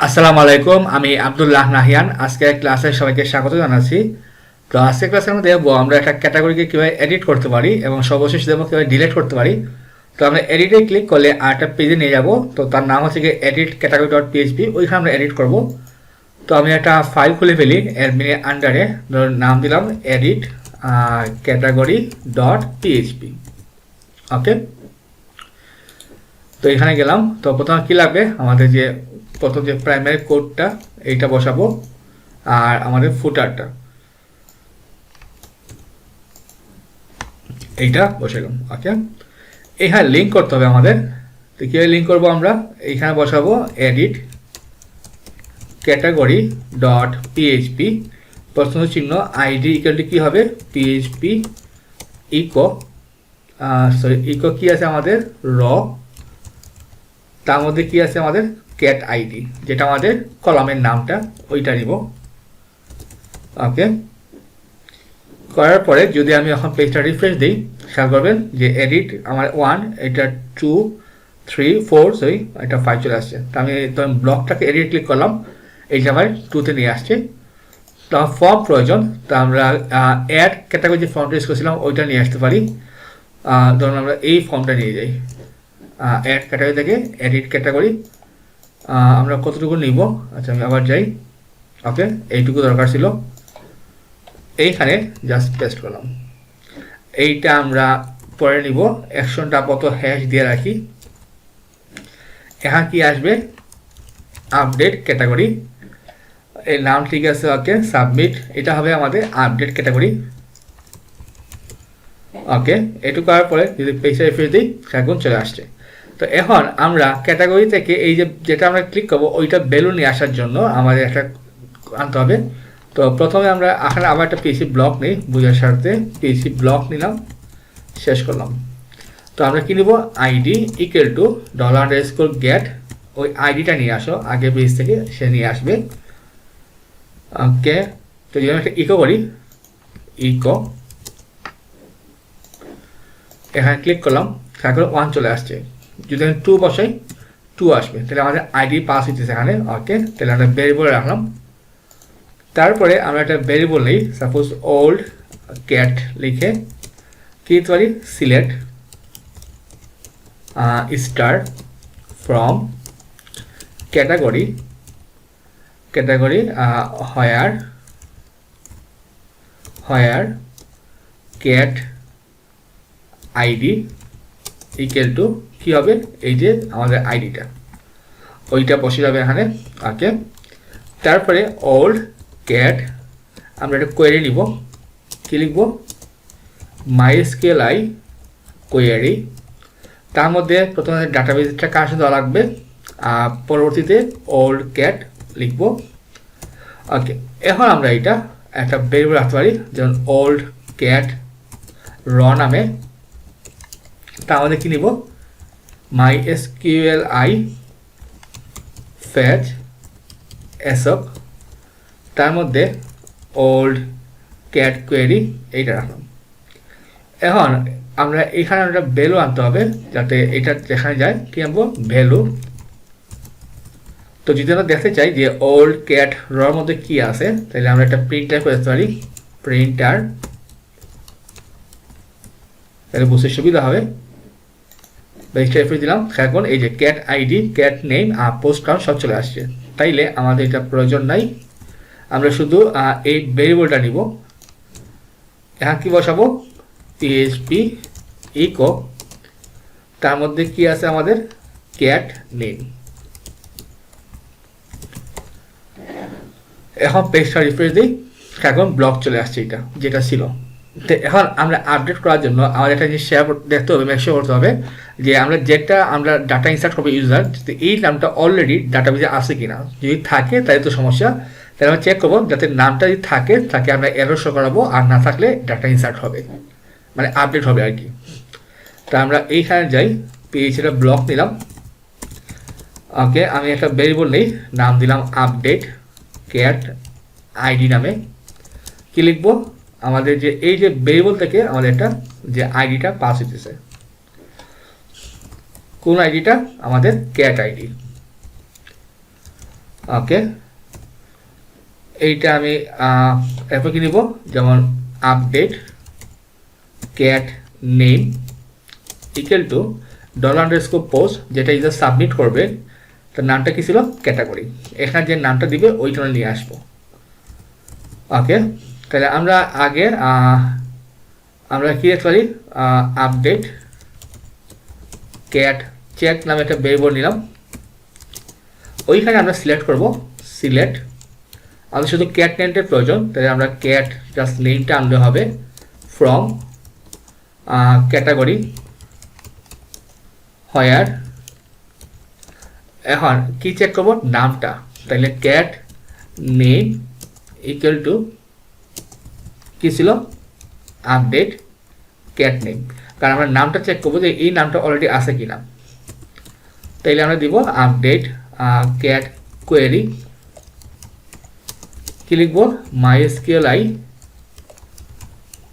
আসসালামু আলাইকুম, আমি আব্দুল্লাহ নাহিয়ান। আজকে ক্লাসে সবাইকে স্বাগত জানাচ্ছি। তো আজকে ক্লাসের মধ্যে দেখবো আমরা একটা ক্যাটাগরিকে কীভাবে এডিট করতে পারি এবং সর্বশেষ দেখবো কীভাবে ডিলিট করতে পারি। তো আমরা এডিটে ক্লিক করলে আরেকটা পেজে নিয়ে যাব। তো তার নাম হচ্ছে গিয়ে এডিট ক্যাটাগরি ডট পিএইচপি। ওইখানে আমরা এডিট করব। তো আমি একটা ফাইল খুলে ফেলি অ্যাডমিনের আন্ডারে, নাম দিলাম এডিট ক্যাটাগরি ডট পিএইচপি। ওকে, তো এখানে গেলাম। তো প্রথমে কী লাগবে, আমাদের যে প্রথম যে প্রাইমারি কোডটা এইটা বসাবো আর আমাদের ফুটারটা এইটা বসালাম। ওকে, এখানে লিঙ্ক করতে হবে আমাদের। তো কীভাবে লিঙ্ক করবো, আমরা এইখানে বসাবো এডিট ক্যাটাগরি ডট পিএইচপি, প্রশ্ন চিহ্ন আইডি ইকুয়াল টু কী হবে, পিএইচপি ইকো ইকো কী আছে আমাদের র, তার মধ্যে কী আছে আমাদের ক্যাট আইডি, যেটা আমাদের কলামের নামটা ওইটা নিব। ওকে, করার পরে যদি আমি এখন পেজটা রিফ্রেশ দিই, খেয়াল করবেন যে এডিট আমার 1, এটা 2, 3, 4, সরি এটা 5 চলে আসছে। তো আমি তখন ব্লকটাকে এডিট ক্লিক করলাম, এইটা আমার 2তে নিয়ে আসছে। তো আমার ফর্ম প্রয়োজন, তো আমরা অ্যাড ক্যাটাগরি যে ফর্মটা ইউজ করেছিলাম ওইটা নিয়ে আসতে পারি। ধরুন আমরা এই ফর্মটা নিয়ে যাই, অ্যাড ক্যাটাগরি থেকে এডিট ক্যাটাগরি আমরা কতটুকু নিব। আচ্ছা, আমি আবার যাই। ওকে, এইটুকু দরকার ছিল, এইখানে জাস্ট পেস্ট করলাম। এইটা আমরা পরে নিব, অ্যাকশনটা আপাতত হ্যাশ দিয়ে রাখি। এখানে কি আসবে, আপডেট ক্যাটাগরি, এর নাম ঠিক আছে। ওকে, সাবমিট, এটা হবে আমাদের আপডেট ক্যাটাগরি। ওকে, এটুকু করার পরে যদি পেজটা রিফ্রেশ দিই, এখন চলে আসছে। তো এখন আমরা ক্যাটাগরি থেকে এই যে যেটা আমরা ক্লিক করবো ওইটা ভ্যালু নিয়ে আসার জন্য আমাদের একটা আনতে হবে। তো প্রথমে আমরা এখানে আবার একটা পিএইচপি ব্লক নিই, বোঝার স্বার্থে পিএইচপি ব্লক নিলাম, শেষ করলাম। তো আমরা কি নিব, আইডি ইকুয়াল টু $_get, ওই আইডিটা নিয়ে আসো আগে পেজ থেকে, সে নিয়ে আসবে। ওকে, তো যদি আমি একটা ইকো করি, ইকো এখানে ক্লিক করলাম, তারপরে 1 চলে আসছে। যদি আমি 2 বসাই 2 আসবে, তাহলে আমাদের আইডি পাস হচ্ছে এখানে। ওকে, তাহলে আমরা ভেরিয়েবল রাখলাম। তারপরে আমরা একটা ভেরিয়েবল নিই, সাপোজ ওল্ড ক্যাট লিখে কি দিতে পারি, select star from category where cat ID equal to কী হবে, এই যে আমাদের আইডিটা ওইটা বসে যাবে এখানে। ওকে, তারপরে ওল্ড ক্যাট আমরা একটা কোয়েরি নিব, কী লিখব, MySQLi কোয়েরি, তার মধ্যে প্রথমে ডাটাবেসটা কাছে দেওয়া লাগবে, পরবর্তীতে ওল্ড ক্যাট লিখব। ওকে, এখন আমরা এটা একটা ভেরিয়েবল রাখতে পারি, যেমন ওল্ড ক্যাট র নামে। তা আমাদের কী নিব, MySQLi fetch assoc, তার মধ্যে ওল্ড ক্যাট কোয়েরি এইটা রাখলাম। এখন আমরা এখানে একটা ভ্যালু আনতে হবে, যাতে এটা দেখানো যায়, কি আনবো, ভ্যালু। তো যদি আমরা দেখতে চাই যে ওল্ড ক্যাট রর মধ্যে কি আছে, তাহলে আমরা একটা প্রিন্টার করতে পারি, প্রিন্টার, তাহলে বুঝতে সুবিধা হবে। বেসটা রেফারেন্স দিলাম, এখন এই যে ক্যাট আইডি, ক্যাট নেম আর পোস্ট কাউন্ট সব চলে আসছে। তাইলে আমাদের এটা প্রয়োজন নাই, আমরা শুধু এই ভেরিয়েবলটা নিব। এখন কি বসাবো, পিএইচপি ইকো, তার মধ্যে কি আছে আমাদের ক্যাট নেম। এখন পেজটা রিফ্রেশ দিই, এখন ব্লক চলে আসছে এটা যেটা ছিল। তো এখন আমরা আপডেট করার জন্য আমাদের একটা জিনিস শেয়ার দেখতে হবে, মেকশিওর করতে হবে যে আমরা ডাটা ইনসার্ট করবো ইউজার, এই নামটা অলরেডি ডাটাবেজে আছে কিনা। যদি থাকে তাহলে তো সমস্যা, তাহলে আমরা চেক করবো যাতে নামটা যদি থাকে তাকে আমরা এরর শো করাবো, আর না থাকলে ডাটা ইনসার্ট হবে, মানে আপডেট হবে আর কি। তা আমরা এইখানে যাই, পেজটা ব্লক নিলাম। ওকে, আমি একটা ভেরিয়েবল নেই, নাম দিলাম আপডেট ক্যাট আইডি নামে। কি লিখবো, আমাদের যে এই যে ভেরিয়েবল থেকে আমাদের একটা যে আইডিটা পাস হইতেছে, কোন আইডিটা, আমাদের ক্যাট আইডি। ওকে, এইটা আমি এরপর কি নিব, যেমন update cat name equal to $_post, যেটা ইউজার সাবমিট করবে তার নামটা কি ছিল, ক্যাটাগরি। এখানে যে নামটা দিবে ওইটা নিয়ে আসবো। ওকে, তাহলে আমরা আগে আমরা কি লিখতে পারি, আপডেট ক্যাট চেক নামে একটা ভেরিয়েবল নিলাম, ওইখানে আমরা সিলেক্ট করব, সিলেক্ট আমাদের শুধু ক্যাট নেমটার প্রয়োজন, তাহলে আমরা ক্যাট জাস্ট নেমটা আনলে হবে ফ্রম ক্যাটাগরি হোয়ার। এখন কি চেক করব, নামটা, তাহলে ক্যাট নেম ইকুয়াল টু কি ছিল, আপডেট ক্যাট নেম, কারণ আমরা নামটা চেক করবো যে এই নামটা অলরেডি আছে কিনা। তাইলে আমরা দিব আপডেট ক্যাট কোয়েরি, কি লিখবো, MySQLi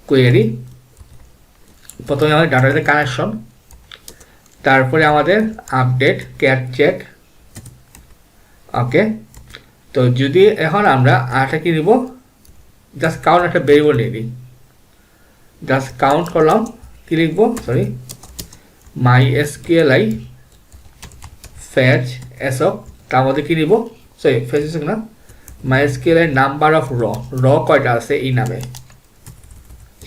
কোয়েরি। প্রথমে আমাদের ডাটাতে কানেকশন, তারপরে আমাদের আপডেট ক্যাট চেক। ওকে, তো যদি এখন আমরা আরেকটা কি নিব, জাস্ট কাউন্ট একটা ভেরিয়েবল নিয়ে নিই, জাস্ট কাউন্ট করলাম, কি লিখবো, সরি MySQLi ফেচ এসব, তার মধ্যে কি নিব, সরি ফেচ এসব না, MySQLi নাম্বার অফ র কয়টা আছে এই নামে,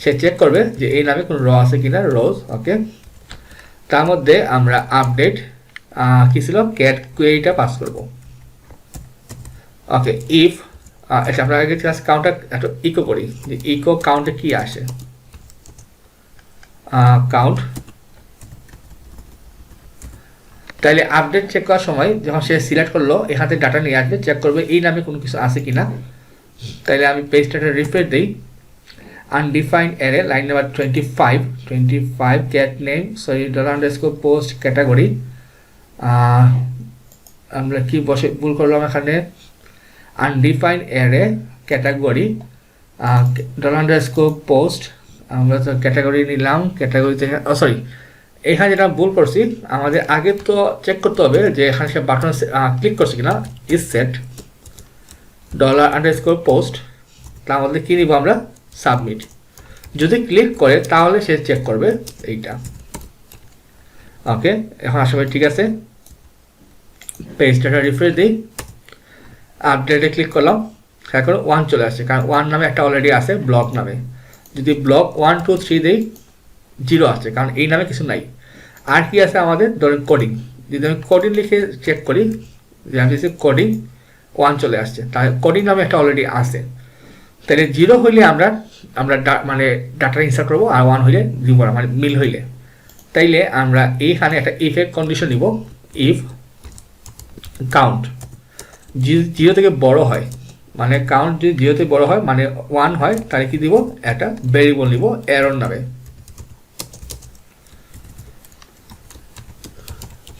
সে চেক করবে যে এই নামে কোনো র আছে কিনা, রোজ। ওকে, তার মধ্যে আমরা আপডেট কি ছিল, ক্যাট কোয়েরিটা পাস করব। ওকে, ইফ আচ্ছা আমরা আগে জাস্ট কাউন্টটা একটু ইকো করি, যে ইকো কাউন্টে কি আসে, কাউন্ট। তাইলে আপডেট চেক করার সময় যখন সে সিলেক্ট করলো, এখান থেকে ডাটা নিয়ে আসবে, চেক করবে এই নামে কোনো কিছু আছে কিনা। তাইলে আমি পেজটা রিফ্রেশ দিই, undefined array line number 25 cat name, sorry $_post category, আমরা কি বসে ভুল করলাম এখানে, undefined array category $_post, আমরা তো ক্যাটাগরি নিলাম, ক্যাটাগরি থেকে সরি এখানে যেটা ভুল করছি, আমাদের আগে তো চেক করতে হবে যে এখানে সে বাটন ক্লিক করছে কিনা, ইজ সেট $_post, তার মধ্যে কি নিব আমরা, সাবমিট। যদি ক্লিক করে তাহলে সে চেক করবে এইটা। ওকে, এখন আশা করি ঠিক আছে, পেজটা রিফ্রেশ দিই, আপডেটে ক্লিক করলাম, এখন 1 চলে আসছে, কারণ 1 নামে একটা অলরেডি আছে ব্লক নামে। যদি ব্লক 1 2 3 দেই, 0 আসছে, কারণ এই নামে কিছু নাই। আর কি আছে আমাদের, ধরেন কোডিং, যদি আমি কোডিং লিখে চেক করি, যে আমি কোডিং 1 চলে আসছে, তাহলে কোডিং নামে একটা অলরেডি আছে। তাহলে 0 হইলে আমরা মানে ডাটা ইনসার্ট করবো, আর 1 হইলে দিব না, মানে মিল হইলে। তাইলে আমরা এইখানে একটা ইফ এর কন্ডিশন নিব, ইফ কাউন্ট 0 থেকে বড় হয়, মানে কাউন্ট যদি 0 থেকে বড় হয় মানে 1 হয়, তাহলে কি দিব, একটা ভেরিয়েবল নিব এরর নামে,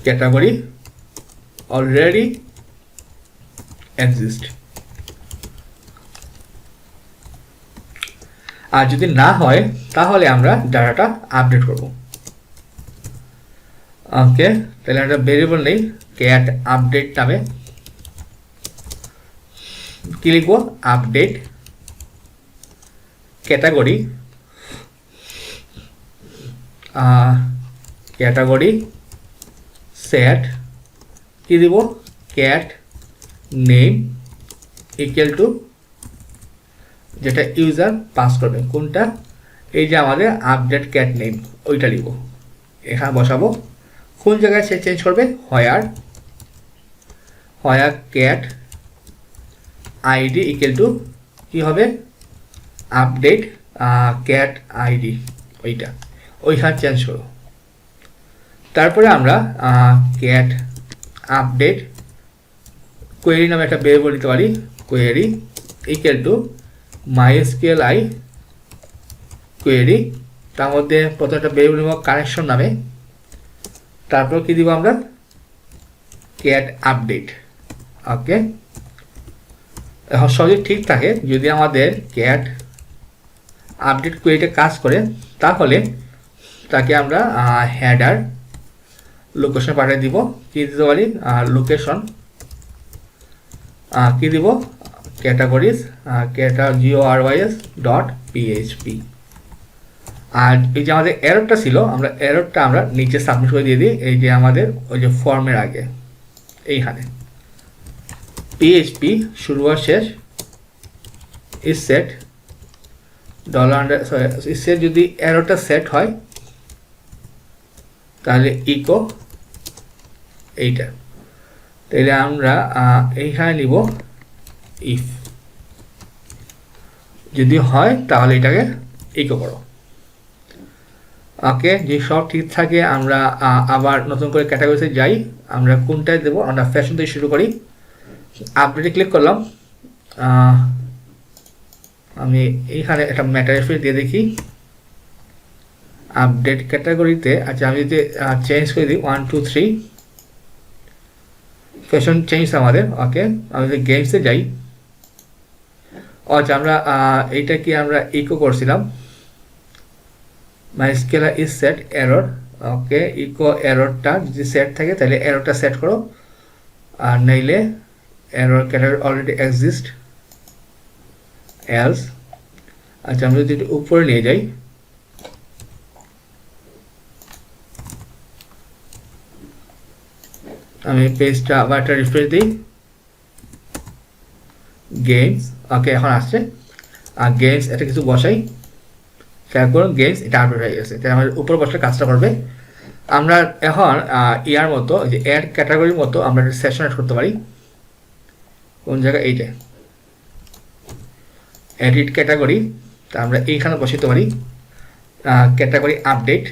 ক্যাটাগরি অলরেডি এক্সিস্ট। আর যদি না হয় তাহলে আমরা ডাটাটা আপডেট করব। ওকে, তাহলে একটা ভেরিয়েবল নেই ক্যাট আপডেট নামে, কি লিখবো, আপডেট ক্যাটাগরি ক্যাটাগরি সেট, কি দিব, ক্যাট নেম ইকুয়াল টু, যেটা ইউজার পাস করবে, কোনটা, এই যে আমাদের আপডেট ক্যাট নেম, ওইটা লিখব, এখানে বসাবো। কোন জায়গায় সে চেঞ্জ করবে, হোয়ার ক্যাট আইডি ইকুয়াল টু কি হবে, আপডেট ক্যাট আইডি, ওইখানে চেঞ্জ করো। তারপরে আমরা ক্যাট আপডেট কোয়েরি নামে একটা ভেরিয়েবল নিতে পারি, query equal to MySQLi query, তার মধ্যে প্রথম একটা ভেরিয়েবল নিব কানেকশন নামে, তারপর কি দিব আমরা, ক্যাট আপডেট। ওকে, এখন সবই ঠিক থাকে, যদি আমাদের ক্যাট আপডেট কোয়েরিটা কাজ করে তাহলে তাকে আমরা হেডার লোকেশন পাঠিয়ে দিব, কি দিতে পারি, লোকেশন কি দিব ক্যাটাগরিজ GORYS ডট পিএইচপি। আর এই যে আমাদের এররটা ছিল, আমরা এররটা আমরা নিচে সাবমিট করে দিয়ে দিই, এই যে আমাদের ওই যে ফর্মের আগে এইখানে পিএইচপি শুরু আর শেষ ইজ সেট $, সেট যদি এররটা সেট হয় তাহলে ইকো এইটা, তাহলে আমরা এইখানে নিব ইফ, যদি হয় তাহলে এটাকে ইকো করো। ওকে, যে সব ঠিক থাকে আমরা আবার নতুন করে ক্যাটাগরিতে যাই। আমরা কোনটায় দেবো, আমরা ফ্যাশন থেকে শুরু করি। আপডেটে ক্লিক করলাম, আমি এইখানে একটা ম্যাটার রেফারেন্স দিয়ে দেখি আপডেট ক্যাটাগরিতে। আচ্ছা, আমি যদি চেঞ্জ করে দিই 1 2 3 ফ্যাশন চেঞ্জ আমাদের। ওকে, আমি যদি গেমসে যাই, আচ্ছা আমরা এইটা কি আমরা ইকো করছিলাম my scalar is set error. Okay, echo এররটা যদি সেট থাকে তাহলে এররটা সেট করো, আর নইলে error category already exist else. আচ্ছা, আমরা যদি উপরে নিয়ে যাই, আমি পেজটা আবার একটা রিফ্রেশ দিই, গেমস। ওকে, এখন আসছে আর গেমস এটা কিছু বসাই, খেয়াল করুন গেমস এটা আপডেট হয়ে গেছে, তাই আমাদের উপর বসলে কাজটা করবে। আমরা এখন ইয়ার মতো যে অ্যাড ক্যাটাগরির মতো আমরা সেশন অ্যাড করতে পারি। কোন জায়গায়, এইটা এডিট ক্যাটাগরি, তা আমরা এইখানে বসাতে পারি category update,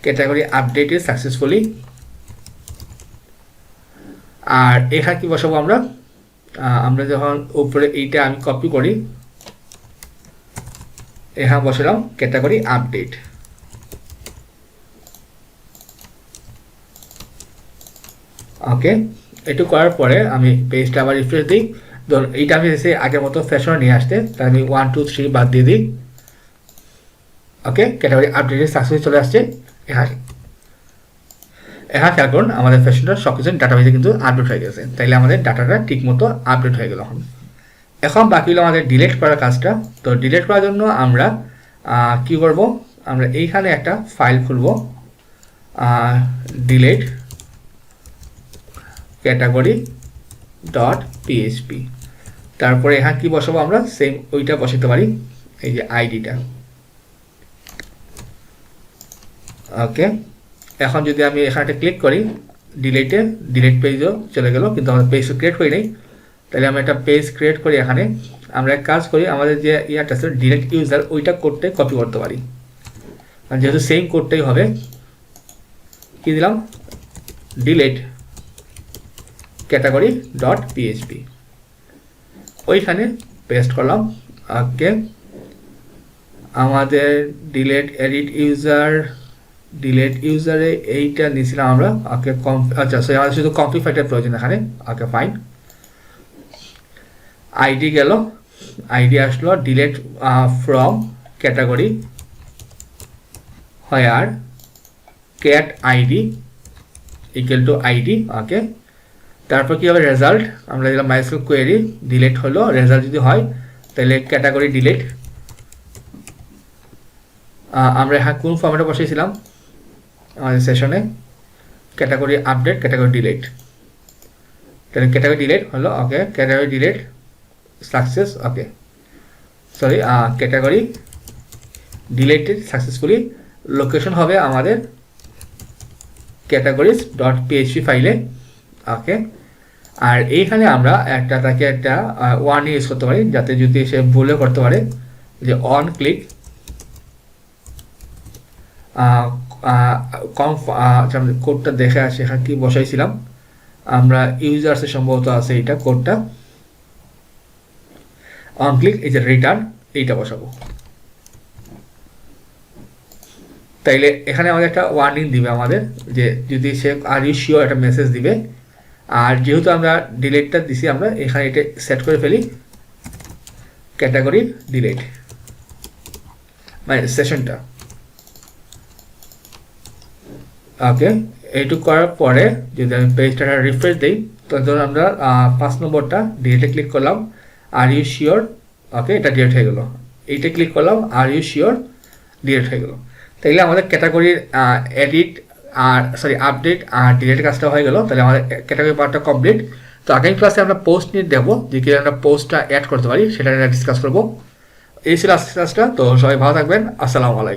category update is successfully. আর এখানে কি বসাবো আমরা, আমরা যখন উপরে এইটা আমি কপি করি, এখানে বসালাম ক্যাটাগরি আপডেট। ওকে, একটু করার পরে আমি পেজটা আবার রিফ্রেশ দিই। ধরুন এইটা আমি এসে আগের মতো ফ্যাশনে নিয়ে আসতে, তাই আমি 1 2 3 বাদ দিয়ে দিই। ওকে, ক্যাটাগরি আপডেটে সাকসেস চলে আসছে। এখানে খেয়াল করুন আমাদের ফ্যাশনটা সব কিছু ডাটাবেসে কিন্তু আপডেট হয়ে গেছে, তাইলে আমাদের ডাটাটা ঠিক মতো আপডেট হয়ে গেল। এখন বাকি হলো আমাদের ডিলিট করার কাজটা। তো ডিলিট করার জন্য আমরা কি করব, আমরা এইখানে একটা ফাইল খুলব, ডিলিট ক্যাটাগরি ডট পিএইচপি। তারপরে এখানে কি বসাবো, আমরা সেম ওইটা বসাতে পারি, এই যে আইডিটা। ওকে, এখন যদি আমি এখানে ক্লিক করি ডিলিটে, ডিলিট পেজও চলে গেল, কিন্তু আমরা পেজ ক্রিয়েট করি নাই। তাহলে আমরা একটা পেজ ক্রিয়েট করি, এখানে আমরা এক কাজ করি, আমাদের যে ইয়াটা আছে ডিলিট ইউজার, ওইটা কোডটাই কপি করতে পারি, আর যেহেতু সেম কোডটাই হবে, কি দিলাম ডিলিট ক্যাটাগরি ডট পিএইচপি, ওইখানে পেস্ট করলাম। ওকে, আমাদের ডিলিট এডিট ইউজারে এইটা নিয়েছিলাম আমরা। ওকে, আচ্ছা আমাদের শুধু কমপ্লিফাইটার প্রয়োজন এখানে। ওকে, ফাইন, আইডি গেল, আইডি আসলো delete from category where cat ID equal to ID. Okay, তারপর কি হবে রেজাল্ট, আমরা দিলাম মাইস্কুল কোয়েরি, ডিলিট হলো, রেজাল্ট যদি হয় তাহলে ক্যাটাগরি ডিলিট। আমরা হ্যাঁ কোন ফর্মেটে বসিয়েছিলাম আমাদের সেশনে, ক্যাটাগরি আপডেট ক্যাটাগরি ডিলিট, তাহলে ক্যাটাগরি ডিলিট হলো। Okay, category delete success. Okay, sorry, category deleted successfully. Location হবে আমাদের ক্যাটাগরিজ ডট পিএইচপি ফাইলে। ওকে, আর এইখানে আমরা তাকে একটা ওয়ার্নিং ইউজ করতে পারি, যাতে যদি সে ভুলে করতে পারে যে অন ক্লিক কোডটা দেখে আসে, এখানে কি বসাইছিলাম আমরা, ইউজার্সে সম্ভবত আছে এইটা কোডটা, অন ক্লিক এই যে রিটার্ন এইটা বসাবো। তাইলে এখানে আমাদের একটা ওয়ার্নিং দিবে আমাদের, যে যদি সে আর ইউ শিওর একটা মেসেজ দিবে। আর যেহেতু আমরা ডিলিটটা দিছি, আমরা এখানে এটা সেট করে ফেলি ক্যাটাগরি ডিলিট মানে সেশনটা। ওকে, এইটুকু করার পরে যদি আমি পেজটা রিফ্রেশ দিই, তো ধরুন আমরা 5 নম্বরটা ডিলেটে ক্লিক করলাম, আর ইউ শিওর, ওকে এটা ডিলেট হয়ে গেল। এইটা ক্লিক করলাম, আর ইউ শিওর, ডিলেট হয়ে গেল। তাইলে আমাদের ক্যাটাগরির এডিট আর আপডেট আর ডিলেট কাজটা হয়ে গেল। তাহলে আমাদের ক্যাটাগরি পার্টটা কমপ্লিট। তো আগামী ক্লাসে আমরা পোস্ট নিয়ে দেখবো যে কি আমরা পোস্টটা অ্যাড করতে পারি, সেটা ডিসকাস করবো। এই ছিল আজকের ক্লাসটা। তো সবাই ভালো থাকবেন। আসসালামু আলাইকুম।